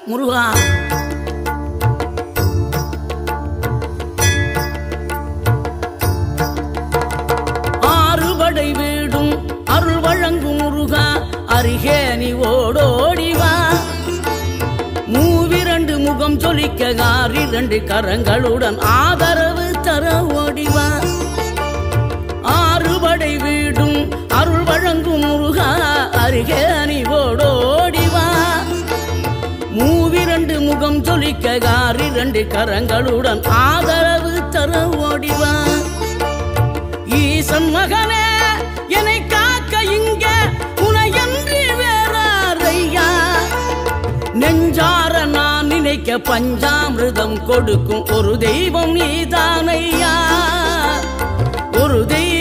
முருகா. ஆறுபடை வீடும் அருள் வழங்கும் முருகா, அருகே நீ ஓடோடிவா. மூவிரண்டு முகம் சொலிக்க ஆறிரண்டு கரங்களுடன் ஆதரவு தர ஓடிவா. ஆறுபடை வீடும் அருள் வழங்கும் முருகா, அருகே நீ ஓடோடிவா. மூவிரண்டு முகம் சொலிக்க ஆறிரண்டு கரங்களுடன் ஆதரவு தர ஓடிவா. ஈசன் மகனே என்னை காக்க இங்க உனையன்றி வேறாரையா. நெஞ்சார நான் நினைக்க பஞ்சாமிர்தம் கொடுக்கும் ஒரு தெய்வம் நீதானையா, ஒரு தெய்வம்